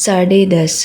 10:30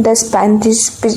10:35